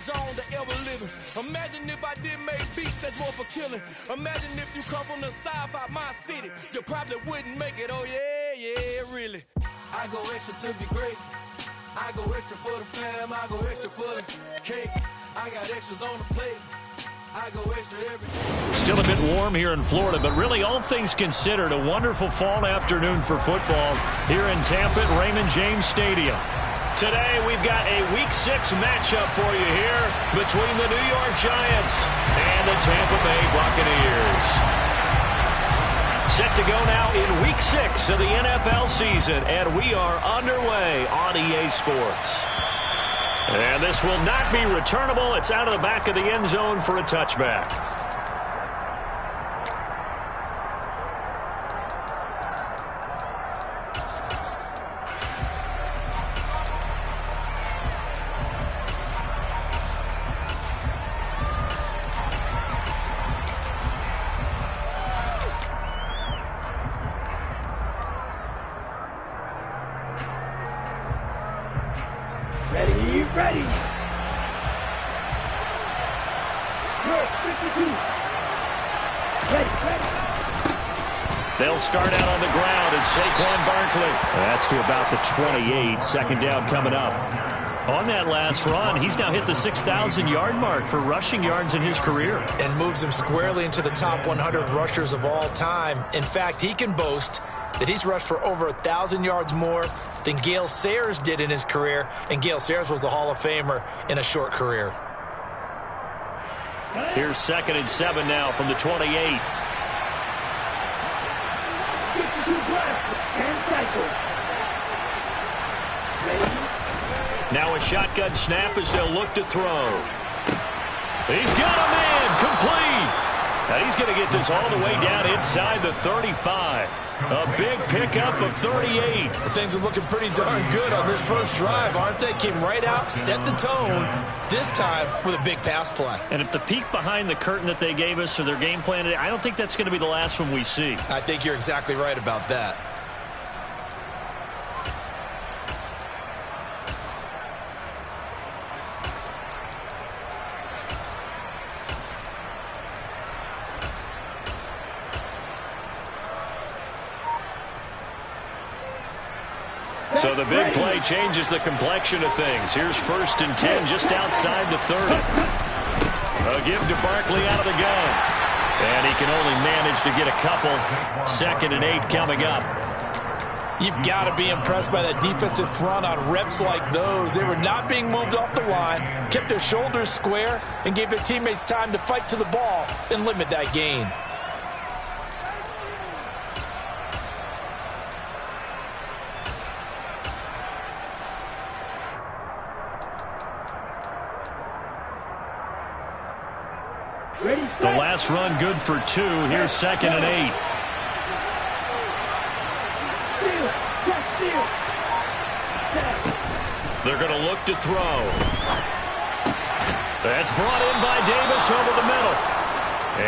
Jones that ever living. Imagine if I did make beats that's more for killing. Imagine if you come from the south out my city. You probably wouldn't make it, oh yeah, really. I go extra to be great. I go extra for the fam, I go extra for the cake. I got extras on the plate. I go extra every day. Still a bit warm here in Florida, but really all things considered, a wonderful fall afternoon for football here in Tampa at Raymond James Stadium. Today we've got a Week 6 matchup for you here between the New York Giants and the Tampa Bay Buccaneers. Set to go now in Week 6 of the NFL season, and we are underway on EA Sports. And this will not be returnable. It's out of the back of the end zone for a touchback. Ready. They'll start out on the ground, and Saquon Barkley. That's to about the 28. Second down coming up. On that last run, he's now hit the 6,000-yard mark for rushing yards in his career. And moves him squarely into the top 100 rushers of all time. In fact, he can boast that he's rushed for over 1,000 yards more than Gale Sayers did in his career, and Gale Sayers was a Hall of Famer in a short career. Here's 2nd and 7 now from the 28. Now a shotgun snap as they'll look to throw. He's got a man complete. Now he's going to get this all the way down inside the 35. A big pickup of 38. Things are looking pretty darn good on this first drive, aren't they? Came right out, set the tone, this time with a big pass play. And if the peek behind the curtain that they gave us or their game plan today, I don't think that's going to be the last one we see. I think you're exactly right about that. So the big play changes the complexion of things. Here's 1st and 10 just outside the 30. A give to Barkley out of the gun. And he can only manage to get a couple. 2nd and 8 coming up. You've got to be impressed by that defensive front on reps like those. They were not being moved off the line, kept their shoulders square, and gave their teammates time to fight to the ball and limit that gain. The last run good for 2. Here's 2nd and 8. They're going to look to throw. That's brought in by Davis over the middle.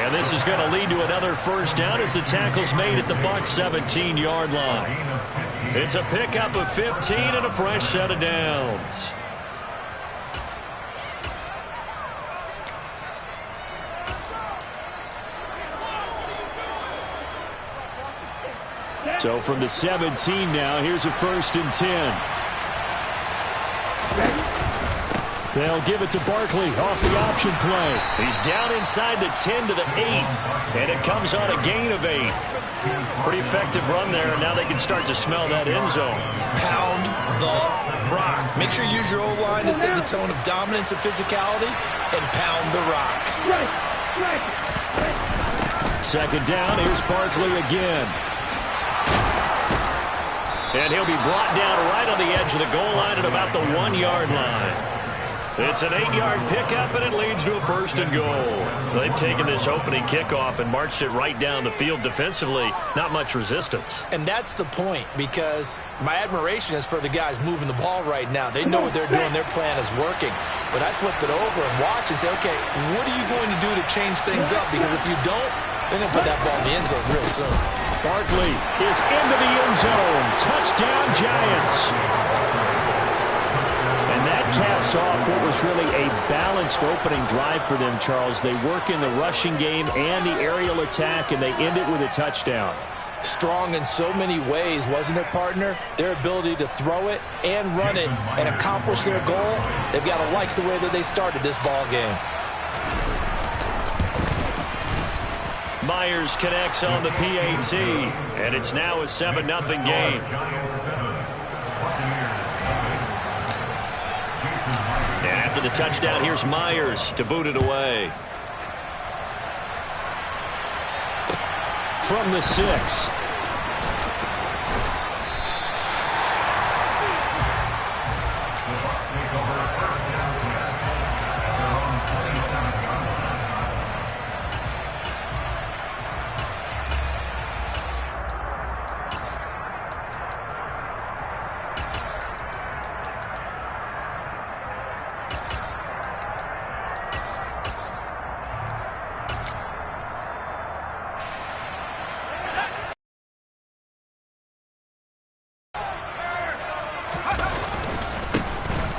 And this is going to lead to another first down as the tackle's made at the Bucs 17-yard line. It's a pickup of 15 and a fresh set of downs. So from the 17 now, here's a 1st and 10. They'll give it to Barkley off the option play. He's down inside the 10 to the 8, and it comes on a gain of 8. Pretty effective run there, and now they can start to smell that end zone. Pound the rock. Make sure you use your O-line to set the tone of dominance and physicality, and pound the rock. 2nd down, here's Barkley again. And he'll be brought down right on the edge of the goal line at about the 1-yard line. It's an 8-yard pickup, and it leads to a 1st and goal. They've taken this opening kickoff and marched it right down the field defensively. Not much resistance. And that's the point, because my admiration is for the guys moving the ball right now. They know what they're doing. Their plan is working. But I flip it over and watch and say, okay, what are you going to do to change things up? Because if you don't, they're going to put that ball in the end zone real soon. Barkley is into the end zone. Touchdown, Giants. And that caps off what was really a balanced opening drive for them, Charles. They work in the rushing game and the aerial attack, and they end it with a touchdown. Strong in so many ways, wasn't it, partner? Their ability to throw it and run it and accomplish their goal, they've got to like the way that they started this ball game. Myers connects on the PAT, and it's now a 7-0 game. And after the touchdown, here's Myers to boot it away. From the 6.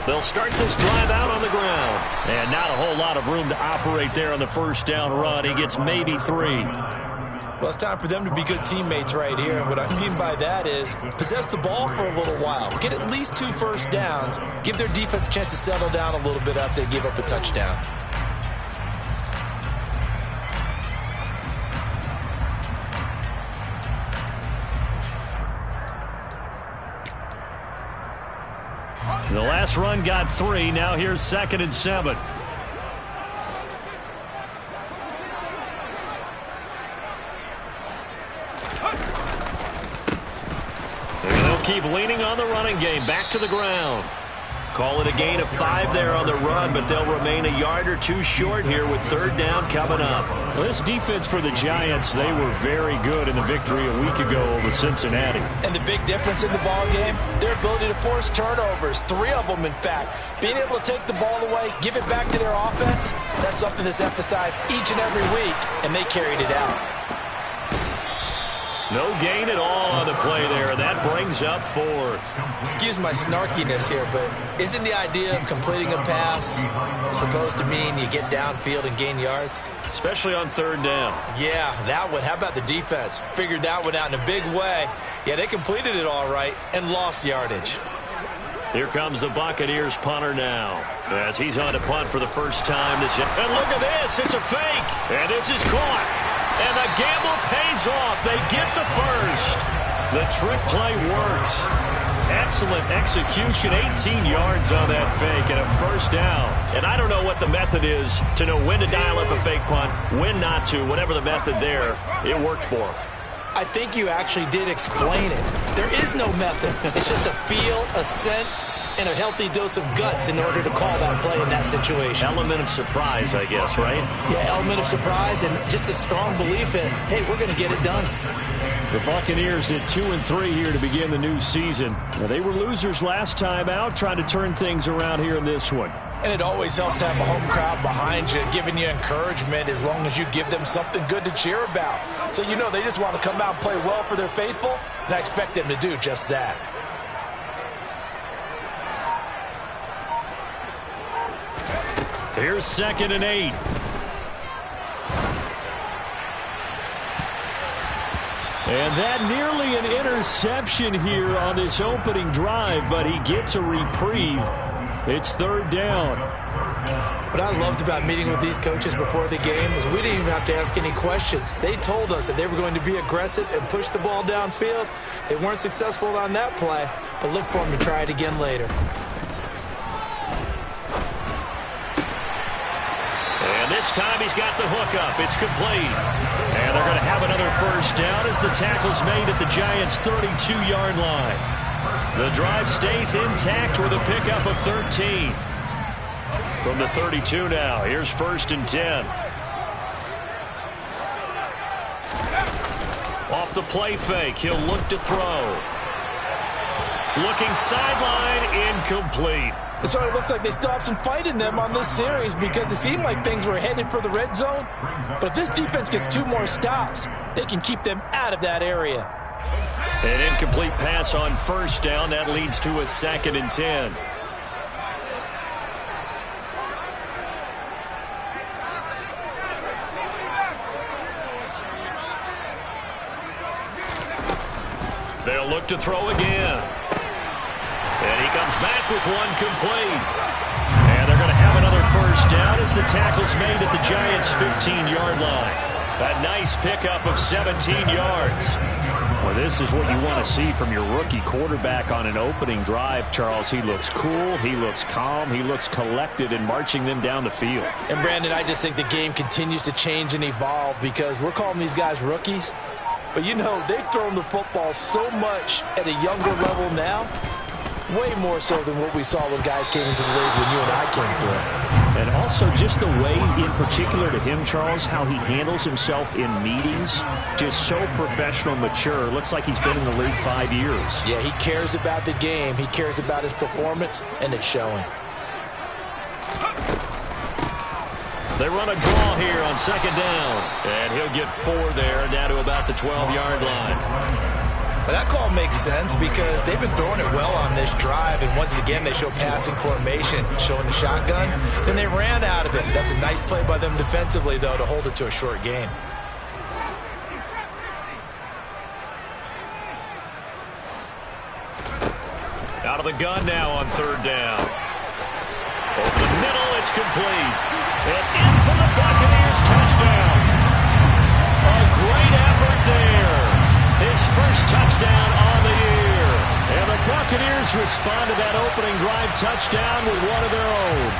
They'll start this drive out on the ground. And not a whole lot of room to operate there on the first down run. He gets maybe 3. Well, it's time for them to be good teammates right here. And what I mean by that is possess the ball for a little while. Get at least 2 first downs. Give their defense a chance to settle down a little bit after they give up a touchdown. The last run got 3. Now here's 2nd and 7. And they'll keep leaning on the running game. Back to the ground. Call it a gain of 5 there on the run, but they'll remain a yard or 2 short here with 3rd down coming up. Well, this defense for the Giants, they were very good in the victory a week ago over Cincinnati. And the big difference in the ball game, their ability to force turnovers, 3 of them in fact. Being able to take the ball away, give it back to their offense, that's something that's emphasized each and every week, and they carried it out. No gain at all on the play there. That brings up 4th. Excuse my snarkiness here, but isn't the idea of completing a pass supposed to mean you get downfield and gain yards? Especially on 3rd down. Yeah, that one. How about the defense? Figured that one out in a big way. Yeah, they completed it all right and lost yardage. Here comes the Buccaneers punter now, as he's on to punt for the first time this year. And look at this. It's a fake. And this is caught. And the gamble pays off. They get the first. The trick play works. Excellent execution. 18 yards on that fake and a first down. And I don't know what the method is to know when to dial up a fake punt, when not to. Whatever the method there, it worked for him. I think you actually did explain it. There is no method. It's just a feel, a sense, and a healthy dose of guts in order to call that play in that situation. Element of surprise, I guess, right? Yeah, element of surprise and just a strong belief in, hey, we're going to get it done. The Buccaneers at 2-3 here to begin the new season. Now, they were losers last time out, trying to turn things around here in this one. And it always helps to have a home crowd behind you, giving you encouragement as long as you give them something good to cheer about. So you know they just want to come out and play well for their faithful, and I expect them to do just that. Here's 2nd and 8. And that nearly an interception here on this opening drive, but he gets a reprieve. It's 3rd down. What I loved about meeting with these coaches before the game is we didn't even have to ask any questions. They told us that they were going to be aggressive and push the ball downfield. They weren't successful on that play, but look for them to try it again later. And this time he's got the hook up. It's complete. And they're going to have another first down as the tackle's made at the Giants' 32-yard line. The drive stays intact with a pickup of 13. From the 32 now, here's 1st and 10. Off the play fake, he'll look to throw. Looking sideline, incomplete. So it looks like they still have some fight in them on this series because it seemed like things were headed for the red zone. But if this defense gets 2 more stops, they can keep them out of that area. An incomplete pass on 1st down. That leads to a 2nd and 10. They'll look to throw again. And he comes back with one complete. And they're going to have another first down as the tackle's made at the Giants' 15-yard line. A nice pickup of 17 yards. Well, this is what you want to see from your rookie quarterback on an opening drive, Charles. He looks cool, he looks calm, he looks collected in marching them down the field. And, Brandon, I just think the game continues to change and evolve because we're calling these guys rookies. But, you know, they've thrown the football so much at a younger level now, way more so than what we saw when guys came into the league when you and I came through. And also just the way, in particular to him, Charles, how he handles himself in meetings, just so professional, mature. Looks like he's been in the league 5 years. Yeah, he cares about the game. He cares about his performance, and it's showing. They run a draw here on second down. And he'll get 4 there, down to about the 12-yard line. But that call makes sense because they've been throwing it well on this drive, and once again they show passing formation, showing the shotgun. Then they ran out of it. That's a nice play by them defensively, though, to hold it to a short gain. Out of the gun now on third down. Over the middle, it's complete. And in for the Buccaneers, touchdown. A great effort there. His first touchdown on the year. And the Buccaneers respond to that opening drive touchdown with one of their own.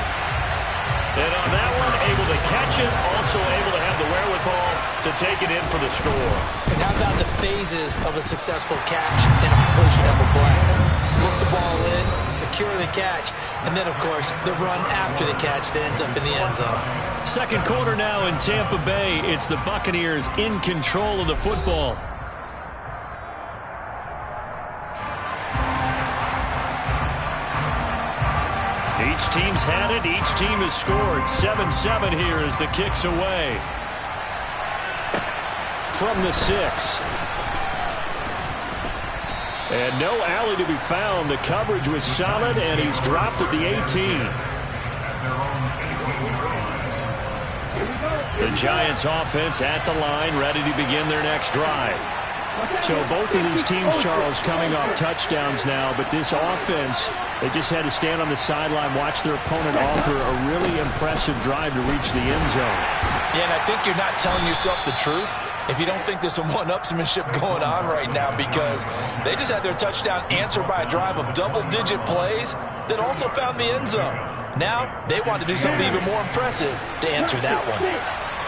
And on that one, able to catch it, also able to have the wherewithal to take it in for the score. And how about the phases of a successful catch and a completion of a play? Look the ball in, secure the catch, and then, of course, the run after the catch that ends up in the end zone. Second quarter now in Tampa Bay. It's the Buccaneers in control of the football. Each team's had it. Each team has scored. 7-7 here as the kick's away. From the 6. And no alley to be found. The coverage was solid, and he's dropped at the 18. The Giants offense at the line, ready to begin their next drive. So both of these teams, Charles, coming off touchdowns now, but this offense, they just had to stand on the sideline, watch their opponent author a really impressive drive to reach the end zone. Yeah, and I think you're not telling yourself the truth if you don't think there's some one-upsmanship going on right now, because they just had their touchdown answered by a drive of double-digit plays that also found the end zone. Now they want to do something even more impressive to answer that one.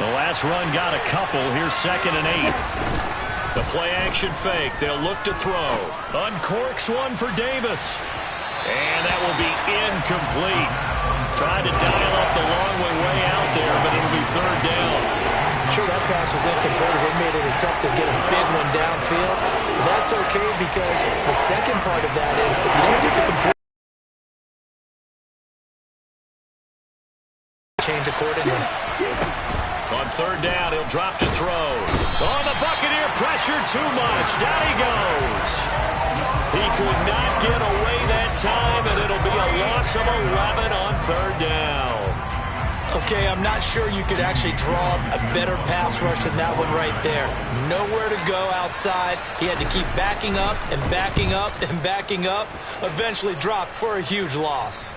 The last run got a couple. Here's 2nd and 8. The play-action fake. They'll look to throw. Uncorks one for Davis. And that will be incomplete. Tried to dial up the long way out there, but it'll be third down. Sure, that pass was incomplete as they made an attempt to get a big one downfield. But that's okay because the second part of that is if you don't get the complete, change accordingly. On third down, he'll drop to throw. Oh, the Buccaneer pressure too much. Down he goes. He could not get away that time, and it'll be a loss of 11 on third down. Okay, I'm not sure you could actually draw a better pass rush than that one right there. Nowhere to go outside. He had to keep backing up and backing up and backing up. Eventually dropped for a huge loss.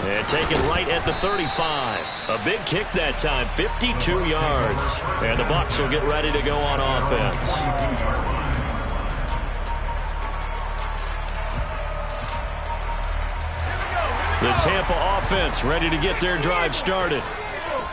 And taken right at the 35. A big kick that time, 52 yards. And the Bucs will get ready to go on offense. The Tampa offense ready to get their drive started.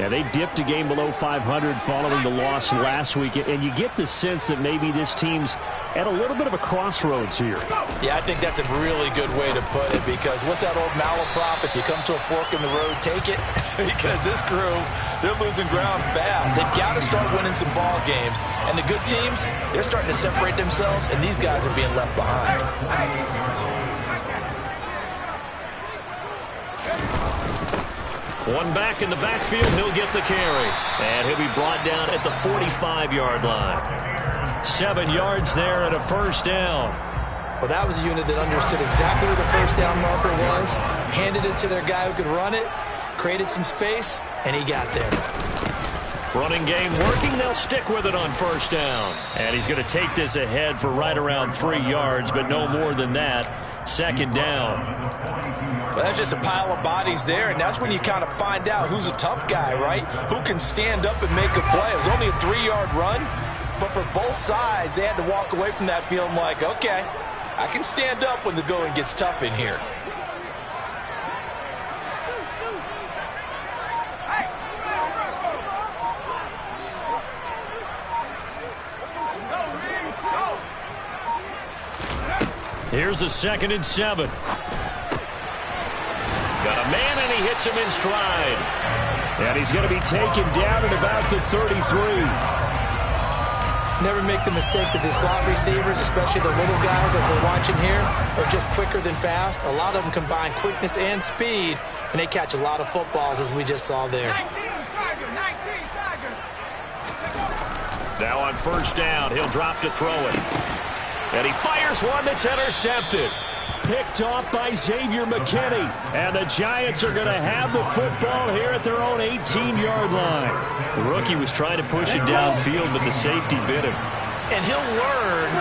Yeah, they dipped a game below 500 following the loss last week, and you get the sense that maybe this team's at a little bit of a crossroads here. Yeah, I think that's a really good way to put it, because what's that old malaprop? If you come to a fork in the road, take it. Because this crew, they're losing ground fast. They've got to start winning some ball games. And the good teams, they're starting to separate themselves, and these guys are being left behind. One back in the backfield, he'll get the carry. And he'll be brought down at the 45-yard line. 7 yards there and a first down. Well, that was a unit that understood exactly where the first down marker was, handed it to their guy who could run it, created some space, and he got there. Running game working. They'll stick with it on first down. And he's going to take this ahead for right around 3 yards, but no more than that. Second down. Well, that's just a pile of bodies there, and that's when you kind of find out who's a tough guy, right? Who can stand up and make a play. It was only a 3-yard run, but for both sides, they had to walk away from that feeling like, okay, I can stand up when the going gets tough in here. Here's a 2nd and 7. Got a man, and he hits him in stride. And he's going to be taken down at about the 33. Never make the mistake that the slot receivers, especially the little guys that we're watching here, are just quicker than fast. A lot of them combine quickness and speed, and they catch a lot of footballs, as we just saw there. 19 Tiger. Now on first down, he'll drop to throw it. And he fires one that's intercepted. Picked off by Xavier McKinney. And the Giants are going to have the football here at their own 18-yard line. The rookie was trying to push it downfield, but the safety bit him. And he'll learn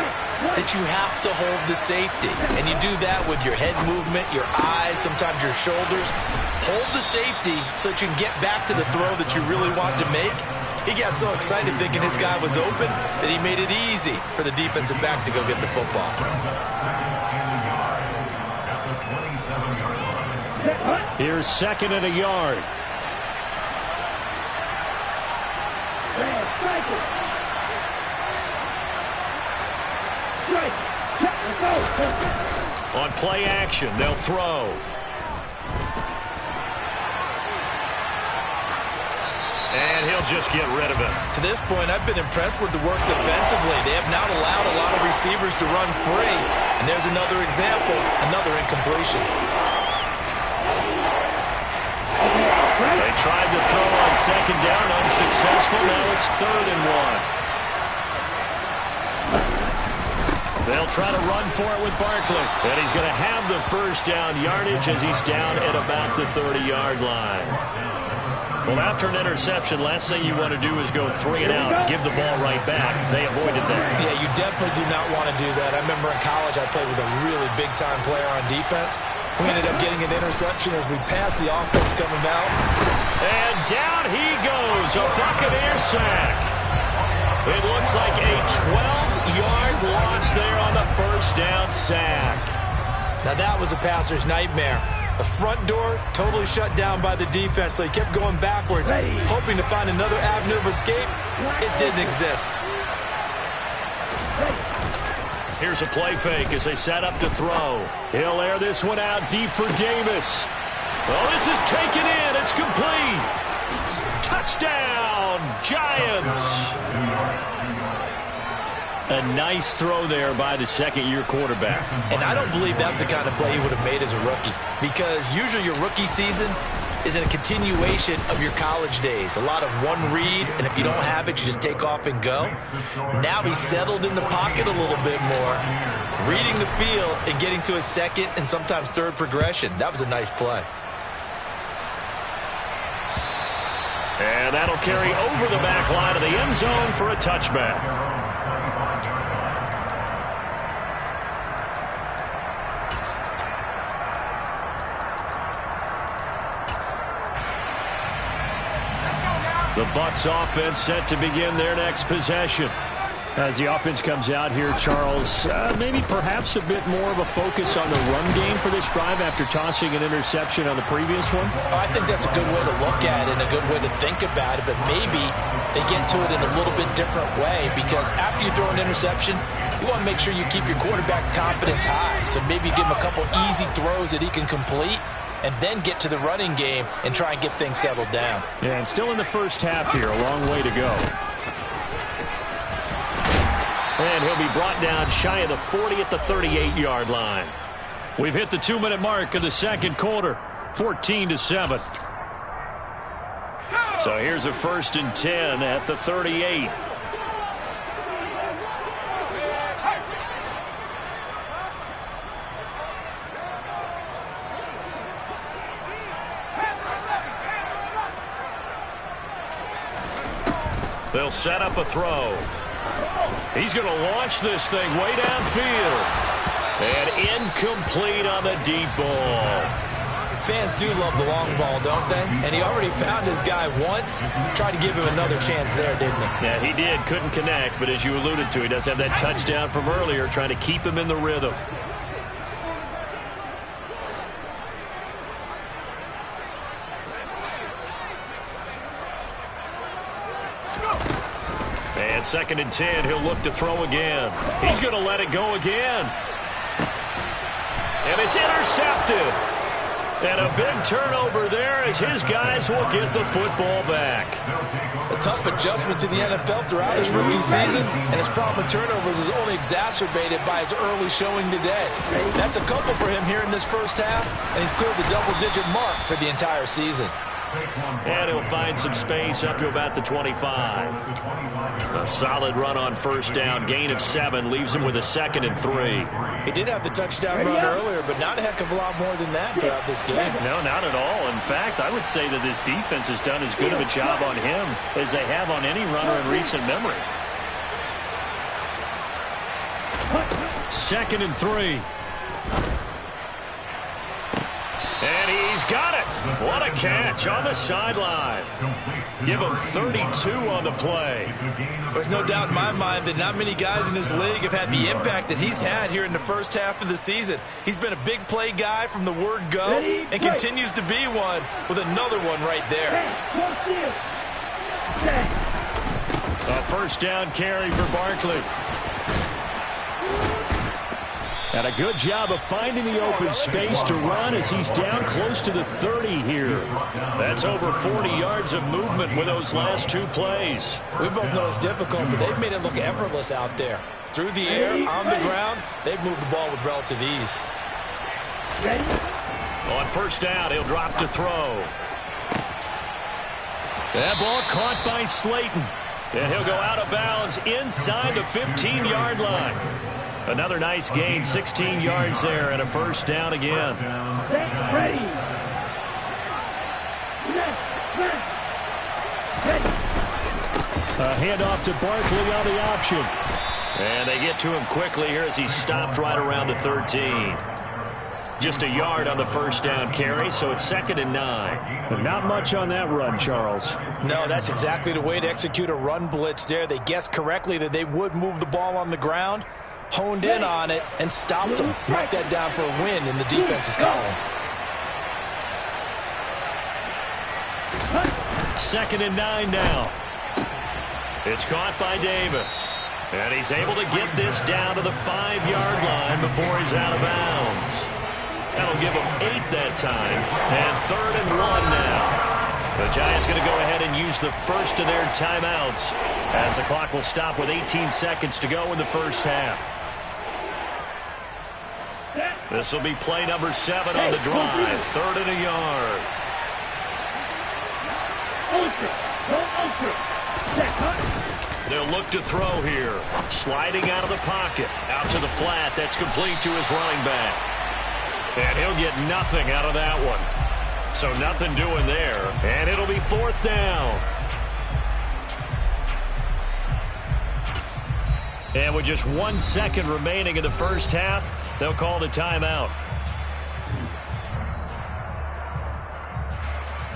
that you have to hold the safety. And you do that with your head movement, your eyes, sometimes your shoulders. Hold the safety so that you can get back to the throw that you really want to make. He got so excited thinking his guy was open that he made it easy for the defensive back to go get the football. Here's 2nd and a yard. On play action, they'll throw. And he'll just get rid of it. To this point, I've been impressed with the work defensively. They have not allowed a lot of receivers to run free. And there's another example, another incompletion. They tried to throw on 2nd down, unsuccessful. Now it's 3rd and 1. They'll try to run for it with Barkley. And he's going to have the first down yardage as he's down at about the 30-yard line. Well, after an interception, last thing you want to do is go 3 and out and give the ball right back. They avoided that. Yeah, you definitely do not want to do that. I remember in college I played with a really big-time player on defense. We ended up getting an interception as we passed the offense coming out. And down he goes, a Buccaneer sack. It looks like a 12-yard loss there on the first down sack. Now that was a passer's nightmare. The front door totally shut down by the defense, so he kept going backwards, hoping to find another avenue of escape. It didn't exist. Here's a play fake as they set up to throw. He'll air this one out deep for Davis. Oh, this is taken in. It's complete. Touchdown, Giants. A nice throw there by the second-year quarterback. And I don't believe that was the kind of play he would have made as a rookie, because usually your rookie season is in a continuation of your college days. A lot of one read, and if you don't have it, you just take off and go. Now he's settled in the pocket a little bit more, reading the field and getting to his second and sometimes third progression. That was a nice play. And that'll carry over the back line of the end zone for a touchback. The Bucs offense set to begin their next possession. As the offense comes out here, Charles, maybe perhaps a bit more of a focus on the run game for this drive after tossing an interception on the previous one? I think that's a good way to look at it and a good way to think about it, but maybe they get to it in a little bit different way, because after you throw an interception, you want to make sure you keep your quarterback's confidence high. So maybe give him a couple easy throws that he can complete, and then get to the running game and try and get things settled down. Yeah, and still in the first half here, a long way to go. And he'll be brought down shy of the 40 at the 38-yard line. We've hit the 2-minute mark of the second quarter, 14-7. So here's a 1st and 10 at the 38. They'll set up a throw. He's going to launch this thing way downfield. And incomplete on the deep ball. Fans do love the long ball, don't they? And he already found his guy once. Tried to give him another chance there, didn't he? Yeah, he did. Couldn't connect, but as you alluded to, he does have that touchdown from earlier, trying to keep him in the rhythm. And 2nd and 10, he'll look to throw again. He's going to let it go again. And it's intercepted. And a big turnover there as his guys will get the football back. A tough adjustment to the NFL throughout his rookie season, and his problem with turnovers is only exacerbated by his early showing today. That's a couple for him here in this first half, and he's cleared the double-digit mark for the entire season. And he'll find some space up to about the 25. A solid run on first down, gain of 7, leaves him with a 2nd and 3. He did have the touchdown run earlier, but not a heck of a lot more than that throughout this game. No, not at all. In fact, I would say that this defense has done as good of a job on him as they have on any runner in recent memory. 2nd and 3. And he's got it. What a catch on the sideline. Give him 32 on the play. There's no doubt in my mind that not many guys in this league have had the impact that he's had here in the first half of the season. He's been a big play guy from the word go and continues to be one with another one right there. A first down carry for Barkley. And a good job of finding the open space to run as he's down close to the 30 here. That's over 40 yards of movement with those last 2 plays. We both know it's difficult, but they've made it look effortless out there. Through the air, on the ground, they've moved the ball with relative ease. On first down, he'll drop to throw. That ball caught by Slayton. And he'll go out of bounds inside the 15-yard line. Another nice gain, 16 yards there, and a first down again. A handoff to Barkley on the option. And they get to him quickly here as he stopped right around the 13. Just a yard on the first down carry, so it's 2nd and 9. But not much on that run, Charles. No, that's exactly the way to execute a run blitz there. They guessed correctly that they would move the ball on the ground, honed in on it, and stopped them. Mark that down for a win in the defense's column. 2nd and 9 now. It's caught by Davis. And he's able to get this down to the 5-yard line before he's out of bounds. That'll give him 8 that time. And 3rd and 1 now. The Giants going to go ahead and use the first of their timeouts as the clock will stop with 18 seconds to go in the first half. This will be play number 7 on the drive. 3rd and a yard. They'll look to throw here. Sliding out of the pocket. Out to the flat. That's complete to his running back. And he'll get nothing out of that one. So nothing doing there. And it'll be 4th down. And with just 1 second remaining in the first half, they'll call the timeout.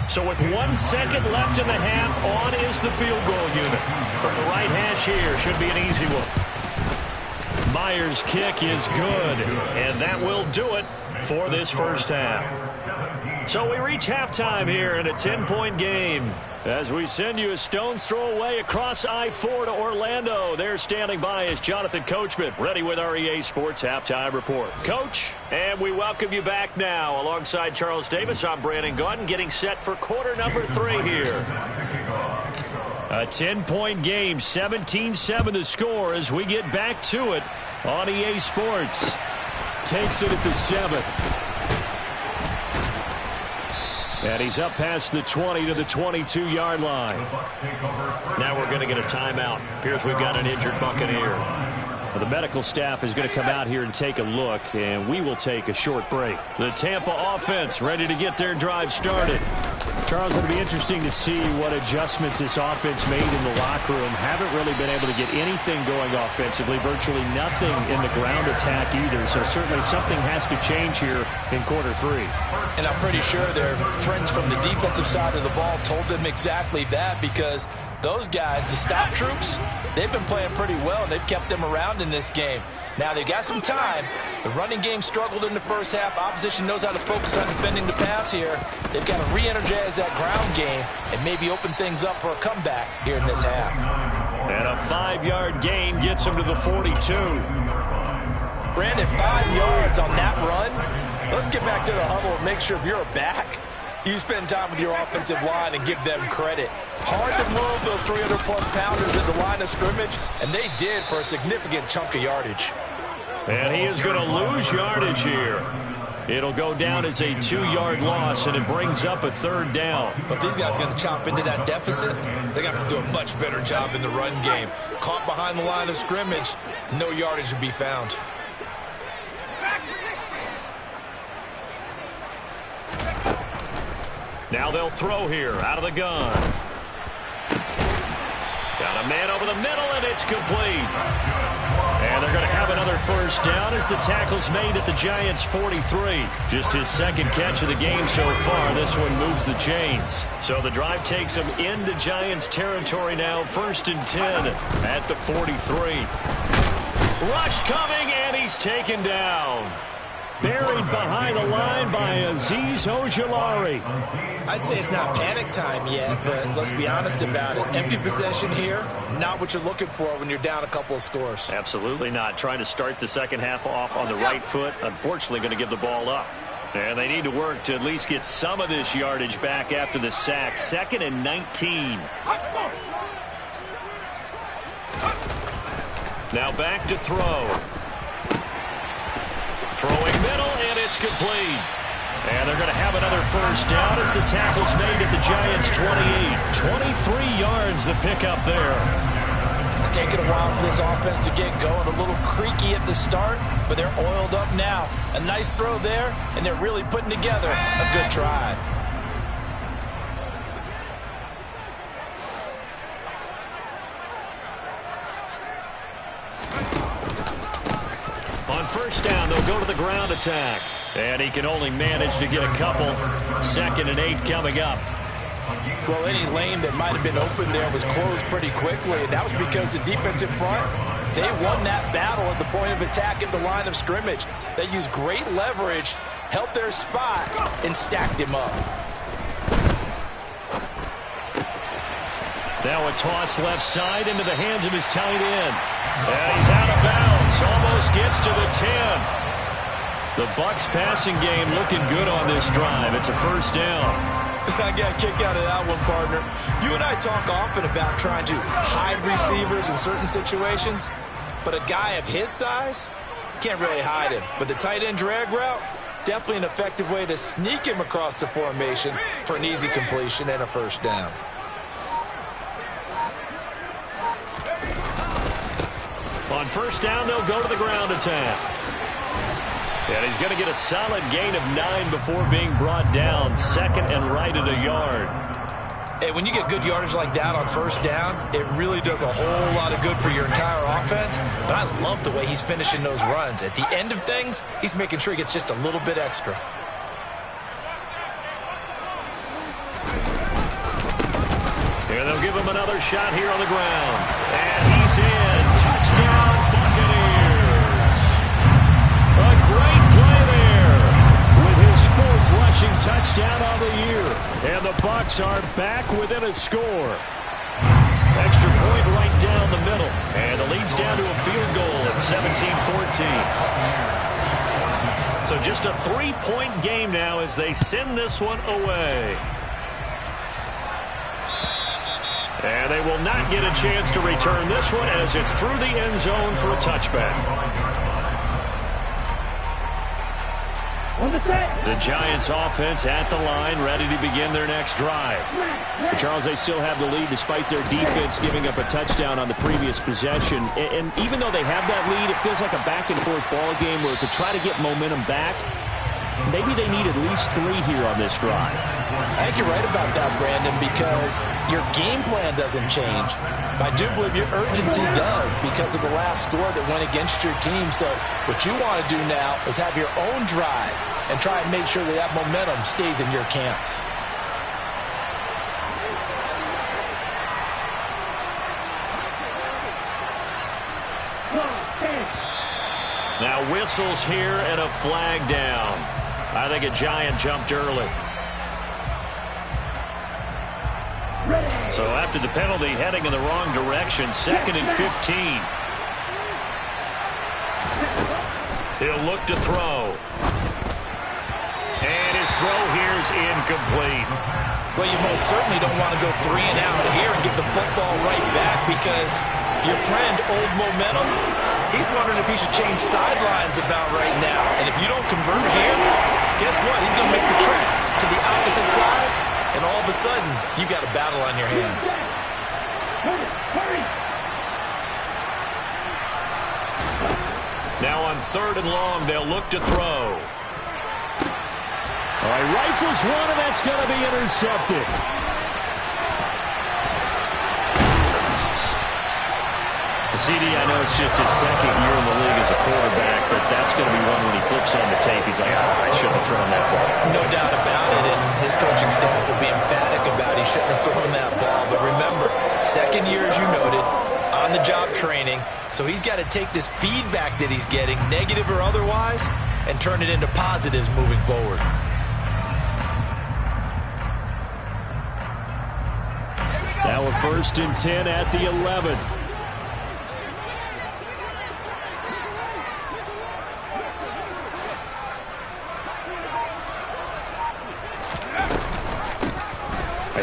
So with 1 second left in the half, on is the field goal unit. From the right hash here, should be an easy one. Myers' kick is good, and that will do it for this first half. So we reach halftime here in a 10-point game as we send you a stone's throw away across I-4 to Orlando. There standing by is Jonathan Coachman, ready with our EA Sports Halftime Report. Coach, and we welcome you back now. Alongside Charles Davis, I'm Brandon Gaudin, getting set for quarter number 3 here. A 10-point game, 17-7 the score as we get back to it on EA Sports. Takes it at the 7th. And he's up past the 20 to the 22-yard line. Now we're going to get a timeout. Appears we've got an injured Buccaneer. Well, the medical staff is going to come out here and take a look, and we will take a short break. The Tampa offense ready to get their drive started. Charles, it'll be interesting to see what adjustments this offense made in the locker room. Haven't really been able to get anything going offensively, virtually nothing in the ground attack either. So certainly something has to change here in quarter 3. And I'm pretty sure their friends from the defensive side of the ball told them exactly that, because those guys, the stop troops, they've been playing pretty well. They've kept them around in this game. Now they've got some time. The running game struggled in the first half. Opposition knows how to focus on defending the pass here. They've got to re-energize that ground game and maybe open things up for a comeback here in this half. And a 5-yard gain gets him to the 42. Brandon, 5 yards on that run. Let's get back to the huddle and make sure if you're a back, you spend time with your offensive line and give them credit. Hard to move those 300-plus pounders at the line of scrimmage, and they did for a significant chunk of yardage. And he is going to lose yardage here. It'll go down as a 2-yard loss, and it brings up a 3rd down. But these guys are going to chop into that deficit. They got to do a much better job in the run game. Caught behind the line of scrimmage, no yardage to be found. Now they'll throw here out of the gun. Got a man over the middle, and it's complete. And they're going to have another 1st down as the tackle's made at the Giants' 43. Just his 2nd catch of the game so far. This one moves the chains. So the drive takes them into Giants territory now. 1st and 10 at the 43. Rush coming, and he's taken down. Buried behind the line by Azeez Ojulari. I'd say it's not panic time yet, but let's be honest about it. Empty possession here, not what you're looking for when you're down a couple of scores. Absolutely not. Trying to start the second half off on the right foot. Unfortunately, going to give the ball up. And they need to work to at least get some of this yardage back after the sack. 2nd and 19. Now back to throw. Throwing middle, and it's complete. And they're going to have another 1st down as the tackle's made at the Giants' 28. 23 yards the pickup there. It's taken a while for this offense to get going. A little creaky at the start, but they're oiled up now. A nice throw there, and they're really putting together a good drive. On 1st down, they'll go to the ground attack. And he can only manage to get a couple. 2nd and 8 coming up. Well, any lane that might have been open there was closed pretty quickly, and that was because the defensive front, they won that battle at the point of attack at the line of scrimmage. They used great leverage, helped their spot, and stacked him up. Now a toss left side into the hands of his tight end. And he's out of bounds. Almost gets to the 10. The Bucs passing game looking good on this drive. It's a 1st down. I got a kick out of that one, partner. You and I talk often about trying to hide receivers in certain situations, but a guy of his size can't really hide him. But the tight end drag route, definitely an effective way to sneak him across the formation for an easy completion and a 1st down. On 1st down, they'll go to the ground attack. And he's going to get a solid gain of 9 before being brought down. 2nd and right at a yard. Hey, when you get good yardage like that on 1st down, it really does a whole lot of good for your entire offense. But I love the way he's finishing those runs. At the end of things, he's making sure he gets just a little bit extra. And they'll give him another shot here on the ground. And he's in. Touchdown, Buccaneers. A great play there with his 4th rushing touchdown of the year. And the Bucs are back within a score. Extra point right down the middle. And the lead's down to a field goal at 17-14. So just a 3-point game now as they send this one away. And they will not get a chance to return this one as it's through the end zone for a touchback. The Giants offense at the line, ready to begin their next drive. But Charles, they still have the lead despite their defense giving up a touchdown on the previous possession. And even though they have that lead, it feels like a back-and-forth ball game where to try to get momentum back, maybe they need at least 3 here on this drive. I think you're right about that, Brandon, because your game plan doesn't change. I do believe your urgency does because of the last score that went against your team. So what you want to do now is have your own drive and try and make sure that that momentum stays in your camp. Now whistles here and a flag down. I think a Giant jumped early. So after the penalty, heading in the wrong direction, 2nd and 15. He'll look to throw. And his throw here is incomplete. Well, you most certainly don't want to go 3 and out here and get the football right back because your friend, Old Momentum, he's wondering if he should change sidelines about right now. And if you don't convert here, guess what? He's going to make the trip to the opposite side, and all of a sudden, you've got a battle on your hands. Now on 3rd and long, they'll look to throw. All right, rifles one, and that's going to be intercepted. CD, I know it's just his 2nd year in the league as a quarterback, but that's going to be one when he flips on the tape. He's like, I shouldn't have thrown that ball. No doubt about it, and his coaching staff will be emphatic about he shouldn't have thrown that ball. But remember, 2nd year, as you noted, on-the-job training, so he's got to take this feedback that he's getting, negative or otherwise, and turn it into positives moving forward. Now a 1st and 10 at the 11.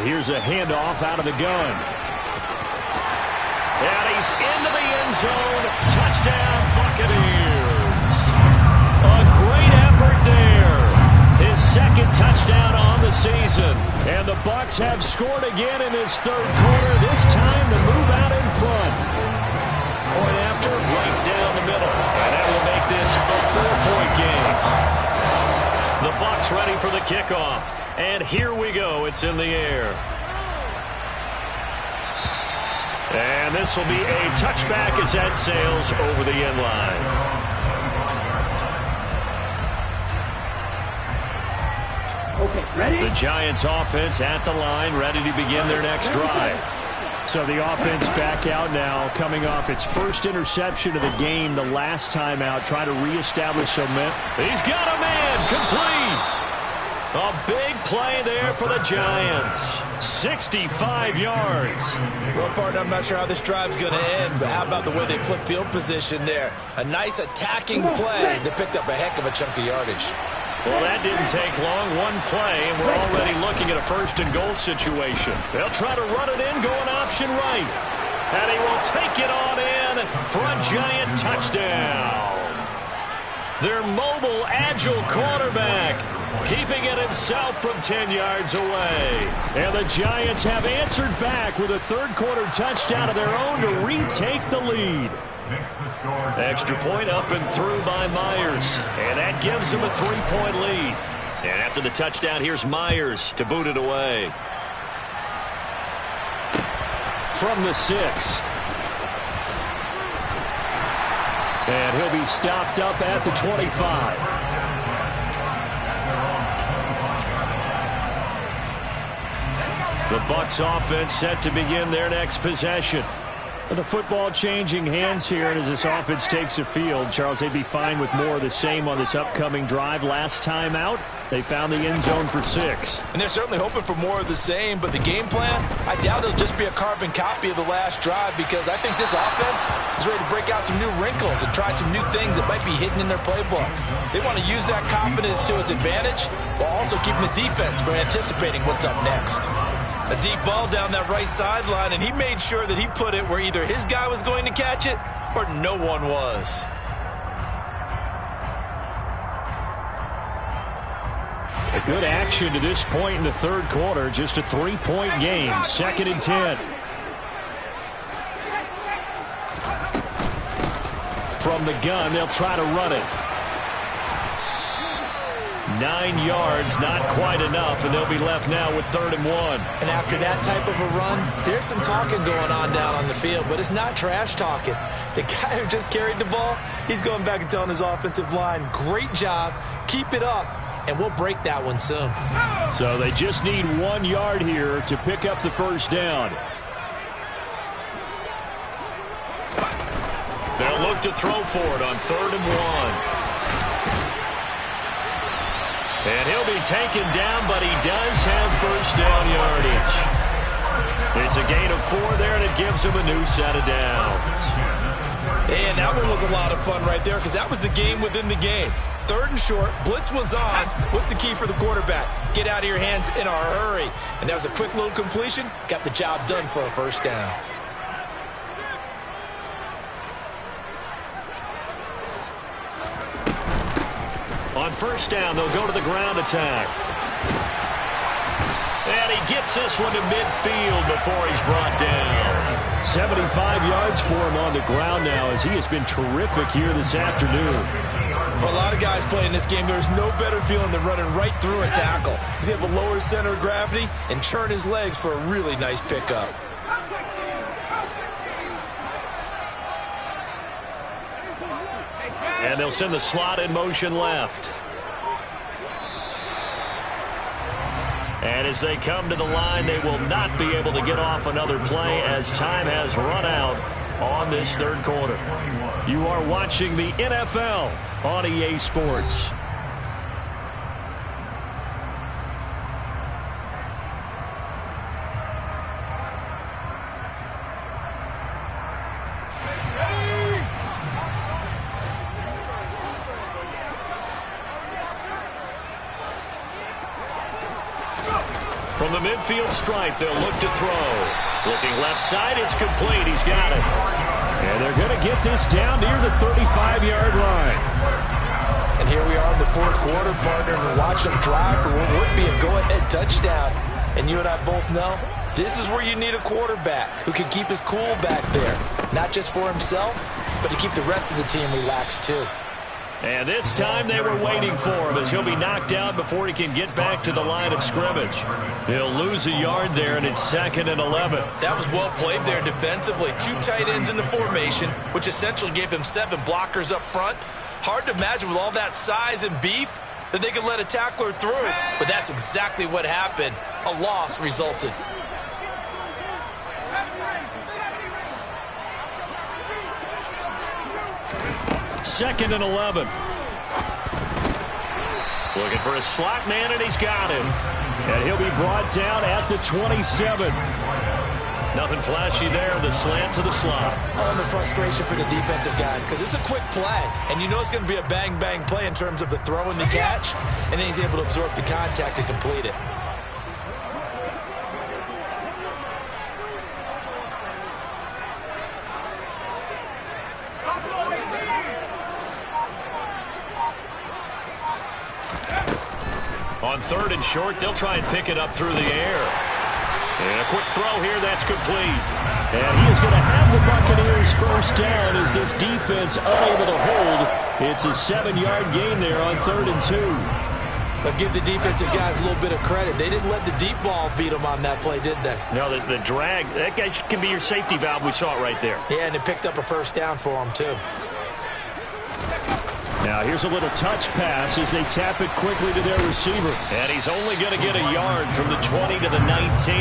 Here's a handoff out of the gun. And he's into the end zone. Touchdown, Buccaneers. A great effort there. His 2nd touchdown on the season. And the Bucs have scored again in this 3rd quarter. This time to move out in front. Point after, right down the middle. And that will make this a 4-point game. The Bucs ready for the kickoff. And here we go. It's in the air. And this will be a touchback as that sails over the end line. Okay, ready? The Giants offense at the line, ready to begin their next drive. So the offense back out now, coming off its 1st interception of the game the last time out, trying to reestablish momentum. He's got a man, complete. A big play there for the Giants. 65 yards. Well, partner, I'm not sure how this drive's going to end, but how about the way they flip field position there? A nice attacking play that picked up a heck of a chunk of yardage. Well, that didn't take long. One play, and we're already looking at a 1st and goal situation. They'll try to run it in, going option right. And he will take it on in for a Giant touchdown. Their mobile, agile quarterback keeping it himself from 10 yards away. And the Giants have answered back with a 3rd quarter touchdown of their own to retake the lead. Extra point up and through by Myers. And that gives them a 3-point lead. And after the touchdown, here's Myers to boot it away. From the 6. And he'll be stopped up at the 25. The Bucs offense set to begin their next possession. The football changing hands here, and as this offense takes the field, Charles, they'd be fine with more of the same on this upcoming drive. Last time out, they found the end zone for 6. And they're certainly hoping for more of the same, but the game plan, I doubt it'll just be a carbon copy of the last drive because I think this offense is ready to break out some new wrinkles and try some new things that might be hidden in their playbook. They want to use that confidence to its advantage while also keeping the defense from anticipating what's up next. A deep ball down that right sideline, and he made sure that he put it where either his guy was going to catch it or no one was. A good action to this point in the 3rd quarter. Just a 3-point game. 2nd and 10. From the gun, they'll try to run it. 9 yards, not quite enough, and they'll be left now with 3rd and 1. And after that type of a run, there's some talking going on down on the field, but it's not trash talking. The guy who just carried the ball, he's going back and telling his offensive line, great job, keep it up, and we'll break that one soon. So they just need 1 yard here to pick up the first down. They'll look to throw for it on 3rd and 1. And he'll be taken down, but he does have first down yardage. It's a gain of 4 there, and it gives him a new set of downs. And that one was a lot of fun right there because that was the game within the game. 3rd and short, blitz was on. What's the key for the quarterback? Get out of your hands in a hurry. And that was a quick little completion. Got the job done for a first down. On first down, they'll go to the ground attack. And he gets this one to midfield before he's brought down. 75 yards for him on the ground now as he has been terrific here this afternoon. For a lot of guys playing this game, there's no better feeling than running right through a tackle. He's able to lower his center of gravity and churn his legs for a really nice pickup. And they'll send the slot in motion left. And as they come to the line, they will not be able to get off another play as time has run out on this 3rd quarter. You are watching the NFL on EA Sports. From the midfield stripe, they'll look to throw. Looking left side, it's complete. He's got it. And they're going to get this down near the 35-yard line. And here we are in the 4th quarter, partner, and watch them drive for what would be a go-ahead touchdown. And you and I both know this is where you need a quarterback who can keep his cool back there. Not just for himself, but to keep the rest of the team relaxed too. And this time they were waiting for him as he'll be knocked out before he can get back to the line of scrimmage. He'll lose a yard there, and it's 2nd and 11. That was well played there defensively. 2 tight ends in the formation, which essentially gave him 7 blockers up front. Hard to imagine with all that size and beef that they could let a tackler through, but that's exactly what happened. A loss resulted. Second and 11. Looking for a slot man, and he's got him. And he'll be brought down at the 27. Nothing flashy there. The slant to the slot. On the frustration for the defensive guys because it's a quick play. And you know it's going to be a bang-bang play in terms of the throw and the catch. And then he's able to absorb the contact and complete it. On 3rd and short, they'll try and pick it up through the air. And a quick throw here, that's complete. And he is going to have the Buccaneers first down as this defense unable to hold. It's a 7-yard gain there on 3rd and 2. But give the defensive guys a little bit of credit. They didn't let the deep ball beat them on that play, did they? No, the drag, that guy can be your safety valve. We saw it right there. Yeah, and it picked up a first down for them, too. Now here's a little touch pass as they tap it quickly to their receiver. And he's only going to get a yard from the 20 to the 19.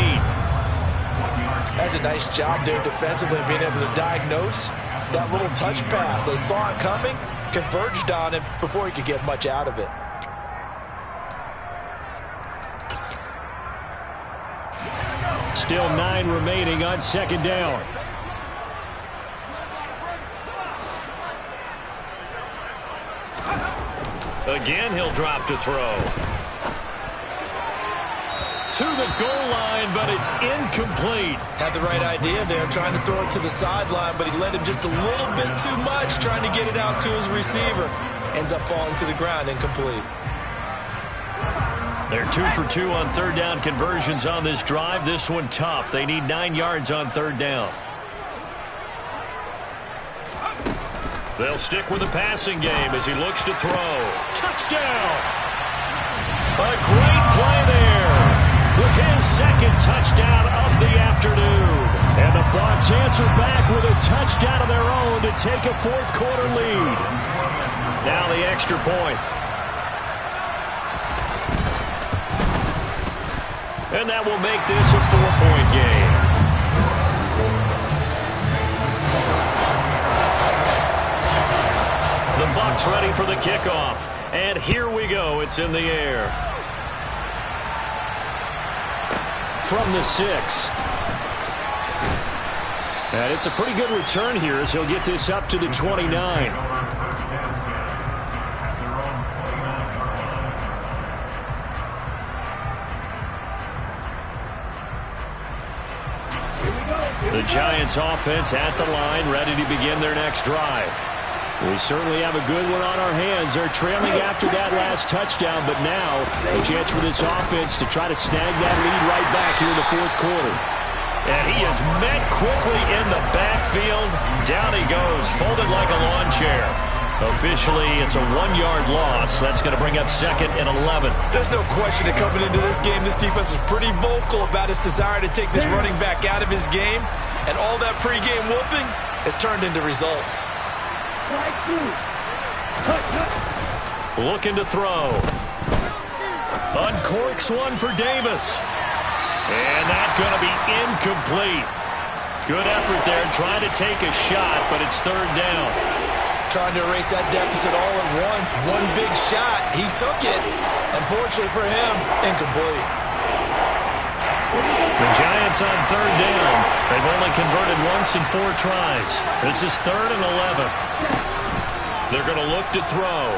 That's a nice job there defensively being able to diagnose that little touch pass. They saw it coming, converged on him before he could get much out of it. Still 9 remaining on 2nd down. Again, he'll drop to throw. To the goal line, but it's incomplete. Had the right idea there, trying to throw it to the sideline, but he led him just a little bit too much, trying to get it out to his receiver. Ends up falling to the ground, incomplete. They're 2 for 2 on 3rd down conversions on this drive. This one tough. They need 9 yards on 3rd down. They'll stick with the passing game as he looks to throw. Touchdown! A great play there with his second touchdown of the afternoon. And the Bucs answer back with a touchdown of their own to take a fourth-quarter lead. Now the extra point. And that will make this a 4-point game. The Bucs ready for the kickoff. And here we go. It's in the air. From the 6. And it's a pretty good return here as he'll get this up to the 29. The Giants offense at the line, ready to begin their next drive. We certainly have a good one on our hands. They're trailing after that last touchdown, but now a chance for this offense to try to snag that lead right back here in the fourth quarter. And he is met quickly in the backfield. Down he goes, folded like a lawn chair. Officially, it's a 1-yard loss. That's going to bring up 2nd and 11. There's no question that coming into this game, this defense is pretty vocal about its desire to take this running back out of his game. And all that pregame whooping has turned into results. Looking to throw. Uncorks one for Davis. And that's going to be incomplete. Good effort there, trying to take a shot, but it's 3rd down. Trying to erase that deficit all at once. One big shot. He took it. Unfortunately for him, incomplete. The Giants on 3rd down. They've only converted once in 4 tries. This is 3rd and 11. They're going to look to throw.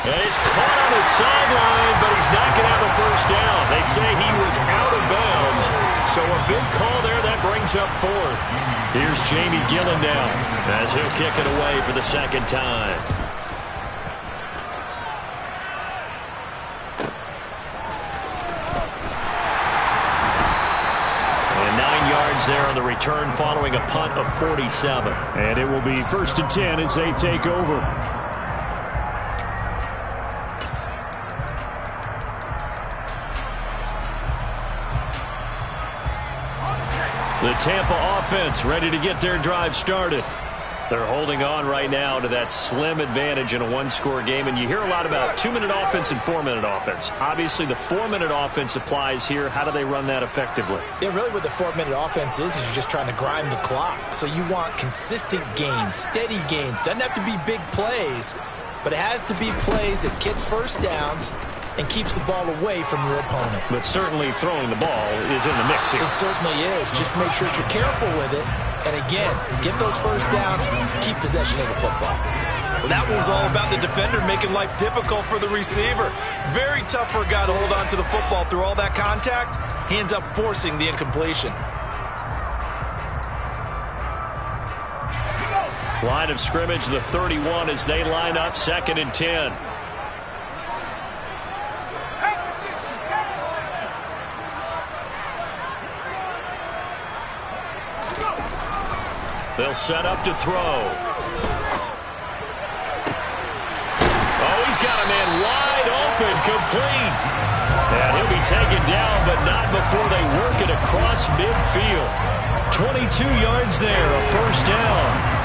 And he's caught on the sideline, but he's not going to have a first down. They say he was out of bounds. So a big call there that brings up 4th. Here's Jamie Gillen down as he'll kick it away for the 2nd time. And 9 yards there on the return following a punt of 47. And it will be 1st and 10 as they take over. The Tampa offense ready to get their drive started. They're holding on right now to that slim advantage in a 1-score game. And you hear a lot about 2-minute offense and 4-minute offense. Obviously, the 4-minute offense applies here. How do they run that effectively? Yeah, really what the 4-minute offense is you're just trying to grind the clock. So you want consistent gains, steady gains. Doesn't have to be big plays, but it has to be plays that gets first downs and keeps the ball away from your opponent. But certainly throwing the ball is in the mix here. It certainly is. Just make sure that you're careful with it. And again, get those first downs, keep possession of the football. Well, that one was all about the defender making life difficult for the receiver. Very tough for a guy to hold on to the football through all that contact. He ends up forcing the incompletion. Line of scrimmage, the 31 as they line up 2nd and 10. They'll set up to throw. Oh, he's got a man wide open, complete. And he'll be taken down, but not before they work it across midfield. 22 yards there, a first down.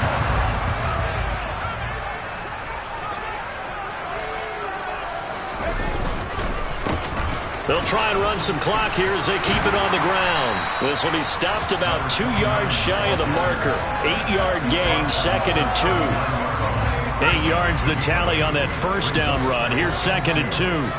They'll try and run some clock here as they keep it on the ground. This will be stopped about 2 yards shy of the marker. 8-yard gain, 2nd and 2. 8 yards the tally on that first down run. Here's 2nd and 2.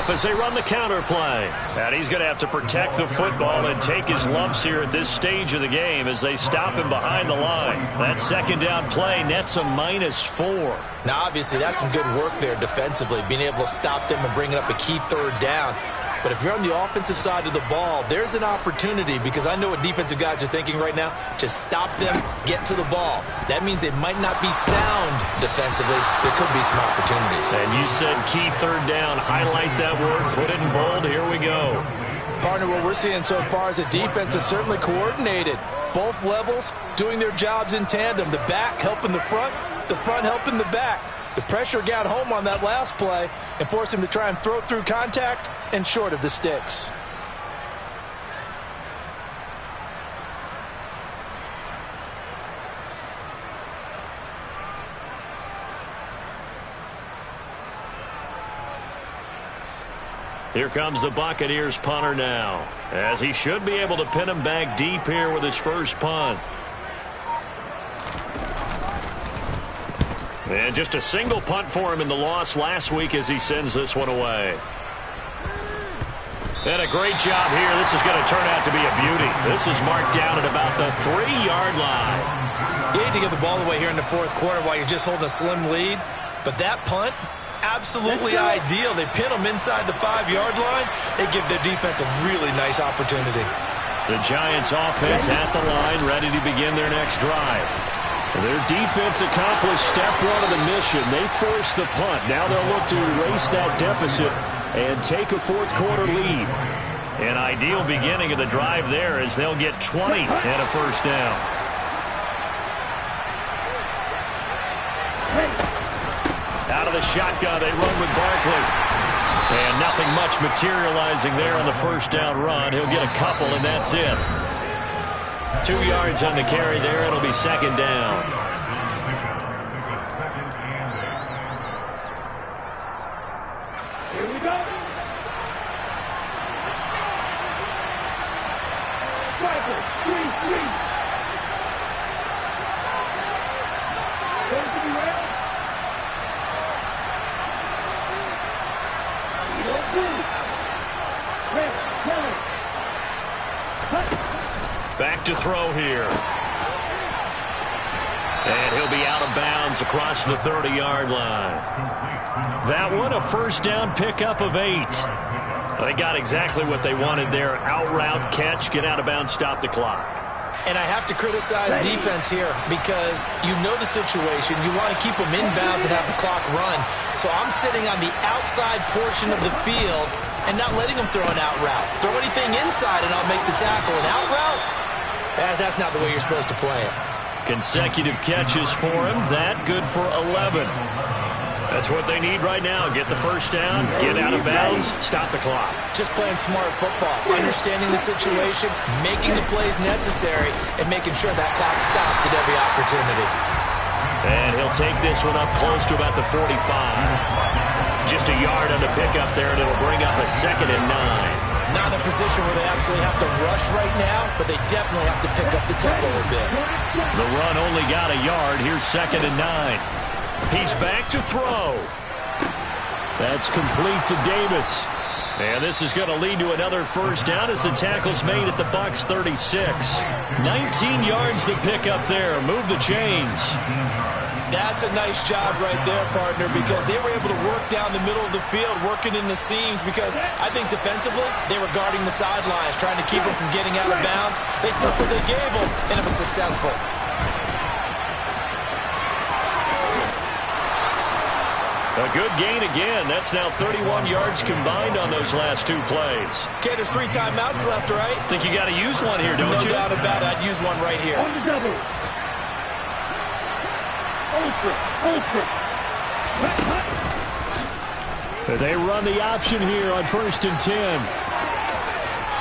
As they run the counter play. And he's going to have to protect the football and take his lumps here at this stage of the game as they stop him behind the line. That 2nd down play nets a -4. Now, obviously, that's some good work there defensively, being able to stop them and bringing up a key 3rd down. But if you're on the offensive side of the ball, there's an opportunity, because I know what defensive guys are thinking right now, to stop them, get to the ball. That means they might not be sound defensively. There could be some opportunities. And you said key 3rd down. Highlight that word. Put it in bold. Here we go. Partner, what we're seeing so far is a defense that's certainly coordinated. Both levels doing their jobs in tandem. The back helping the front helping the back. The pressure got home on that last play and forced him to try and throw through contact and short of the sticks. Here comes the Buccaneers punter now, as he should be able to pin him back deep here with his first punt. And just a single punt for him in the loss last week as he sends this one away. And a great job here. This is going to turn out to be a beauty. This is marked down at about the 3-yard line. You hate to give the ball away here in the fourth quarter while you're just holding a slim lead, but that punt, absolutely ideal. They pin them inside the 5-yard line. They give their defense a really nice opportunity. The Giants offense at the line, ready to begin their next drive. Their defense accomplished step one of the mission. They forced the punt. Now they'll look to erase that deficit and take a fourth quarter lead. An ideal beginning of the drive there as they'll get 20 and a first down. Out of the shotgun, they run with Barkley. And nothing much materializing there on the first down run. He'll get a couple, and that's it. 2 yards on the carry there. It'll be second down. Here we go. Striker, 3-3. Ready to be ready? Back to throw here. And he'll be out of bounds across the 30-yard line. That one, a first down pickup of 8. They got exactly what they wanted there. Out route, catch, get out of bounds, stop the clock. And I have to criticize defense here because you know the situation. You want to keep them inbounds and have the clock run. So I'm sitting on the outside portion of the field and not letting them throw an out route. Throw anything inside and I'll make the tackle. An out route? That's not the way you're supposed to play it. Consecutive catches for him. That good for 11. That's what they need right now. Get the first down, get out of bounds, stop the clock. Just playing smart football, understanding the situation, making the plays necessary, and making sure that clock stops at every opportunity. And he'll take this one up close to about the 45. Just a yard on the pickup there, and it'll bring up a 2nd and 9. Not in a position where they absolutely have to rush right now, but they definitely have to pick up the tempo a bit. The run only got a yard. Here's 2nd and 9. He's back to throw. That's complete to Davis. And this is going to lead to another first down as the tackle's made at the Bucs 36. 19 yards to pick up there. Move the chains. That's a nice job right there, partner, because they were able to work down the middle of the field, working in the seams, because I think defensively they were guarding the sidelines, trying to keep them from getting out of bounds. They took what they gave them, and it was successful. A good gain again. That's now 31 yards combined on those last 2 plays. Okay, there's 3 timeouts left, right? Think you got to use one here, don't you? No doubt about it. I'd use one right here. On the double. Ultra. They run the option here on 1st and 10.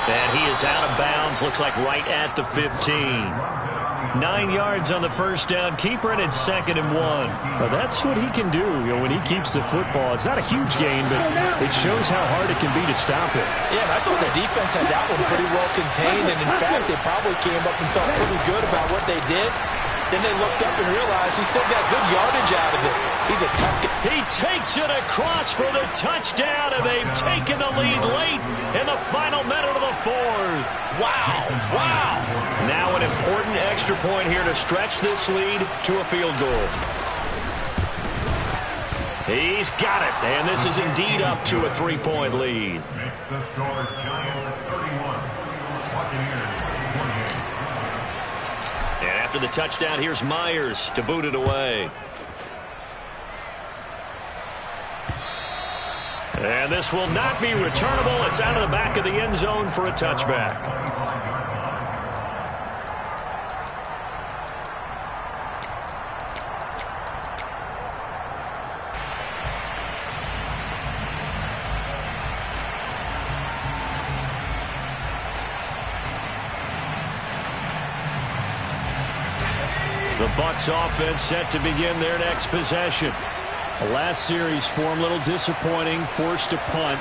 And he is out of bounds. Looks like right at the 15. 9 yards on the first down. Keeper, and it's 2nd and 1. Well, that's what he can do, when he keeps the football. It's not a huge gain, but it shows how hard it can be to stop it. Yeah, and I thought the defense had that one pretty well contained, and in fact, they probably came up and felt pretty good about what they did. Then they looked up and realized he still got good yardage out of it. He's a tough guy. He takes it across for the touchdown, and they've taken the lead late in the final minute of the 4th. Wow, wow. Now an important extra point here to stretch this lead to a field goal. He's got it, and this is indeed up to a 3-point lead. Makes the score Giants 31, Buccaneers 28. And after the touchdown, here's Myers to boot it away. And this will not be returnable. It's out of the back of the end zone for a touchback. The Bucs offense set to begin their next possession. The last series for them a little disappointing, forced a punt.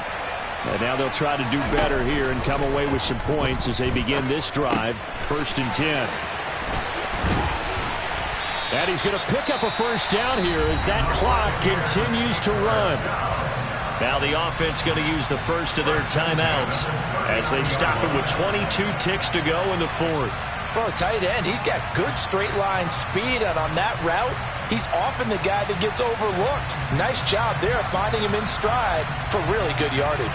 And now they'll try to do better here and come away with some points as they begin this drive. 1st and 10. And he's going to pick up a first down here as that clock continues to run. Now the offense going to use the first of their timeouts as they stop it with 22 ticks to go in the 4th. For a tight end, he's got good straight line speed, and on that route, he's often the guy that gets overlooked. Nice job there finding him in stride for really good yardage.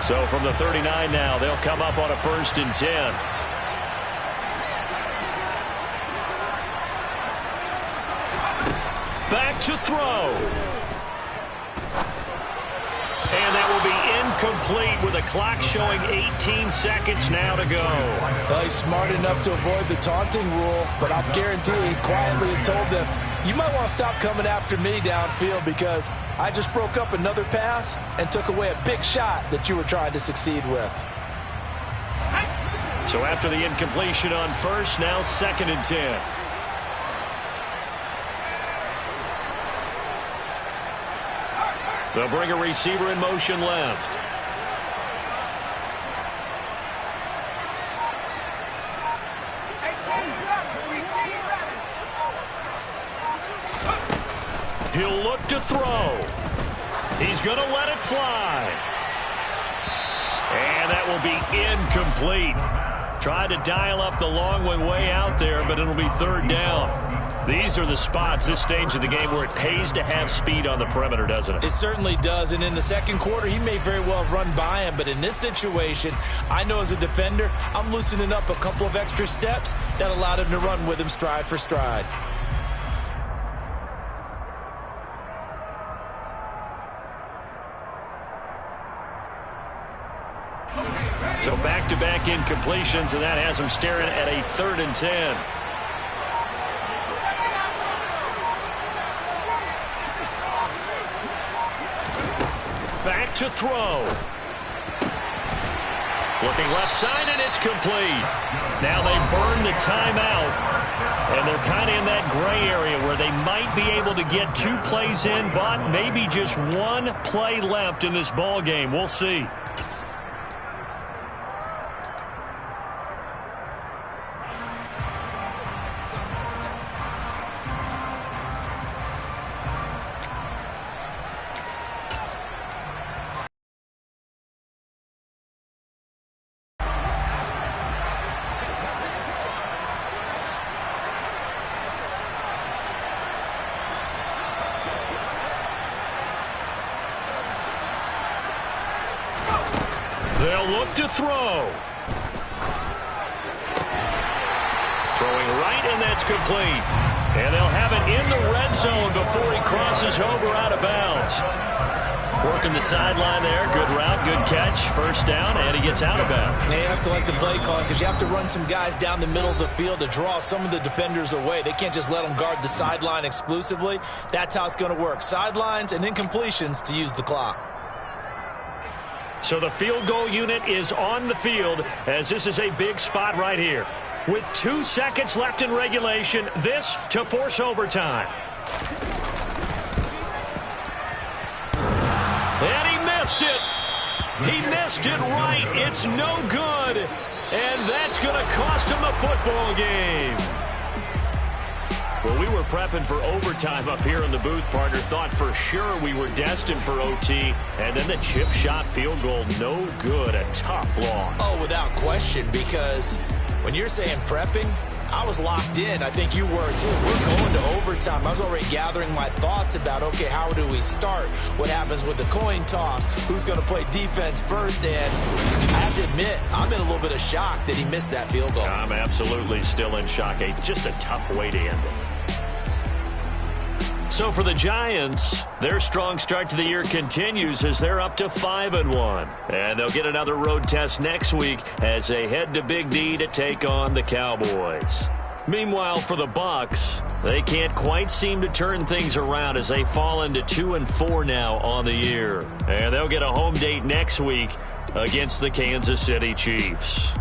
So from the 39 now, they'll come up on a 1st and 10. Back to throw. And that will be incomplete with the clock showing 18 seconds now to go. Well, he's smart enough to avoid the taunting rule, but I'll guarantee he quietly has told them, you might want to stop coming after me downfield because I just broke up another pass and took away a big shot that you were trying to succeed with. So after the incompletion on 1st, now 2nd and 10. They'll bring a receiver in motion left. He'll look to throw. He's going to let it fly. And that will be incomplete. Tried to dial up the long one way out there, but it'll be 3rd down. These are the spots, this stage of the game, where it pays to have speed on the perimeter, doesn't it? It certainly does, and in the 2nd quarter, he may very well run by him, but in this situation, I know as a defender, I'm loosening up a couple of extra steps that allowed him to run with him stride for stride. So back-to-back incompletions, and that has him staring at a 3rd and 10. Back to throw. Looking left side, and it's complete. Now they burn the timeout, and they're kind of in that gray area where they might be able to get 2 plays in, but maybe just 1 play left in this ball game. We'll see. They'll look to throw. Throwing right, and that's complete. And they'll have it in the red zone before he crosses over out of bounds. Working the sideline there. Good route, good catch. 1st down, and he gets out of bounds. They have to like the play calling because you have to run some guys down the middle of the field to draw some of the defenders away. They can't just let them guard the sideline exclusively. That's how it's going to work. Sidelines and incompletions to use the clock. So the field goal unit is on the field as this is a big spot right here. With 2 seconds left in regulation, this to force overtime. And he missed it. He missed it right. It's no good. And that's going to cost him the football game. Well, we were prepping for overtime up here in the booth, partner. Thought for sure we were destined for OT. And then the chip shot field goal, no good. A tough loss. Oh, without question, because when you're saying prepping, I was locked in. I think you were too. We're going to overtime. I was already gathering my thoughts about, okay, how do we start? What happens with the coin toss? Who's going to play defense first? And I have to admit, I'm in a little bit of shock that he missed that field goal. I'm absolutely still in shock. Just a tough way to end it. So for the Giants, their strong start to the year continues as they're up to 5-1. And they'll get another road test next week as they head to Big D to take on the Cowboys. Meanwhile, for the Bucs, they can't quite seem to turn things around as they fall into 2-4 now on the year. And they'll get a home date next week against the Kansas City Chiefs.